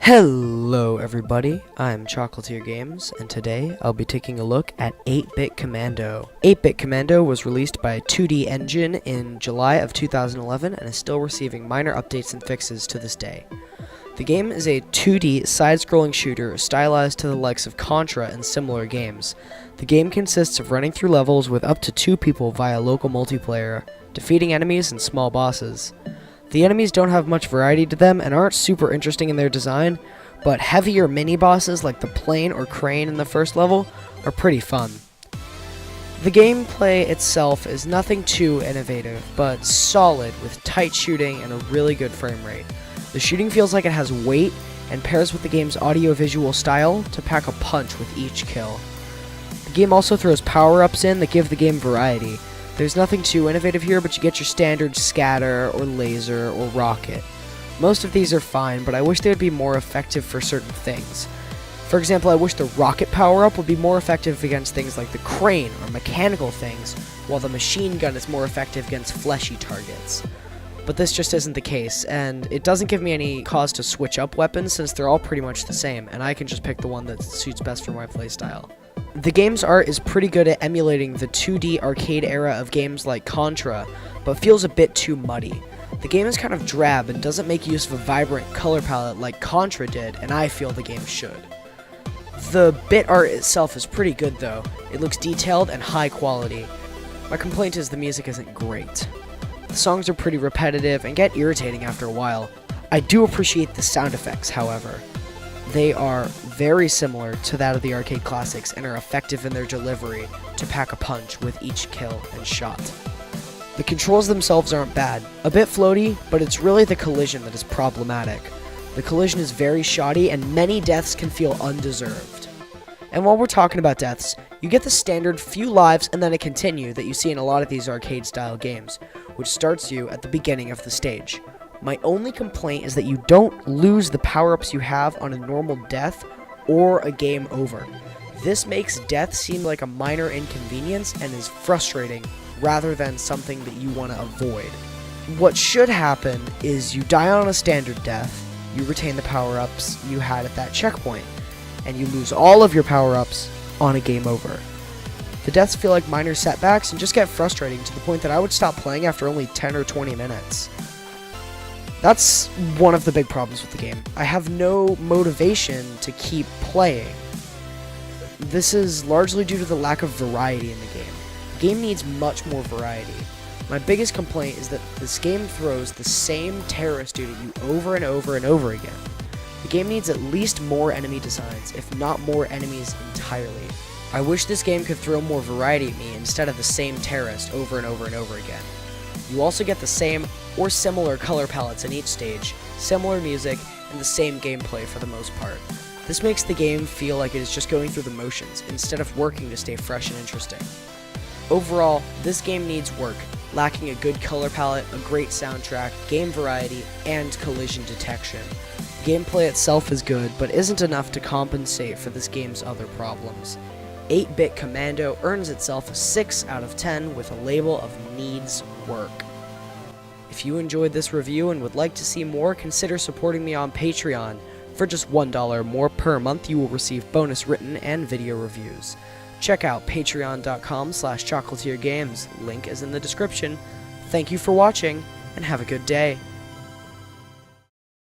Hello everybody, I'm Chocolatier Games, and today I'll be taking a look at 8-Bit Commando. 8-Bit Commando was released by 2D Engine in July of 2011 and is still receiving minor updates and fixes to this day. The game is a 2D side-scrolling shooter stylized to the likes of Contra and similar games. The game consists of running through levels with up to 2 people via local multiplayer, defeating enemies and small bosses. The enemies don't have much variety to them and aren't super interesting in their design, but heavier mini-bosses like the plane or crane in the first level are pretty fun. The gameplay itself is nothing too innovative, but solid with tight shooting and a really good frame rate. The shooting feels like it has weight and pairs with the game's audio-visual style to pack a punch with each kill. The game also throws power-ups in that give the game variety. There's nothing too innovative here, but you get your standard scatter, or laser, or rocket. Most of these are fine, but I wish they would be more effective for certain things. For example, I wish the rocket power-up would be more effective against things like the crane or mechanical things, while the machine gun is more effective against fleshy targets. But this just isn't the case, and it doesn't give me any cause to switch up weapons since they're all pretty much the same, and I can just pick the one that suits best for my playstyle. The game's art is pretty good at emulating the 2D arcade era of games like Contra, but feels a bit too muddy. The game is kind of drab and doesn't make use of a vibrant color palette like Contra did, and I feel the game should. The bit art itself is pretty good though. It looks detailed and high quality. My complaint is the music isn't great. The songs are pretty repetitive and get irritating after a while. I do appreciate the sound effects, however. They are very similar to that of the arcade classics and are effective in their delivery to pack a punch with each kill and shot. The controls themselves aren't bad. A bit floaty, but it's really the collision that is problematic. The collision is very shoddy and many deaths can feel undeserved. And while we're talking about deaths, you get the standard few lives and then a continue that you see in a lot of these arcade-style games, which starts you at the beginning of the stage. My only complaint is that you don't lose the power-ups you have on a normal death or a game over. This makes death seem like a minor inconvenience and is frustrating rather than something that you want to avoid. What should happen is you die on a standard death, you retain the power-ups you had at that checkpoint, and you lose all of your power-ups on a game over. The deaths feel like minor setbacks and just get frustrating to the point that I would stop playing after only 10 or 20 minutes. That's one of the big problems with the game. I have no motivation to keep playing. This is largely due to the lack of variety in the game. The game needs much more variety. My biggest complaint is that this game throws the same terrorist dude at you over and over and over again. The game needs at least more enemy designs, if not more enemies entirely. I wish this game could throw more variety at me instead of the same terrorist over and over and over again. You also get the same or similar color palettes in each stage, similar music, and the same gameplay for the most part. This makes the game feel like it is just going through the motions, instead of working to stay fresh and interesting. Overall, this game needs work, lacking a good color palette, a great soundtrack, game variety, and collision detection. Gameplay itself is good, but isn't enough to compensate for this game's other problems. 8-Bit Commando earns itself a 6 out of 10 with a label of needs work. If you enjoyed this review and would like to see more, consider supporting me on Patreon. For just $1 more per month, you will receive bonus written and video reviews. Check out patreon.com/chocolatiergames. Link is in the description. Thank you for watching, and have a good day.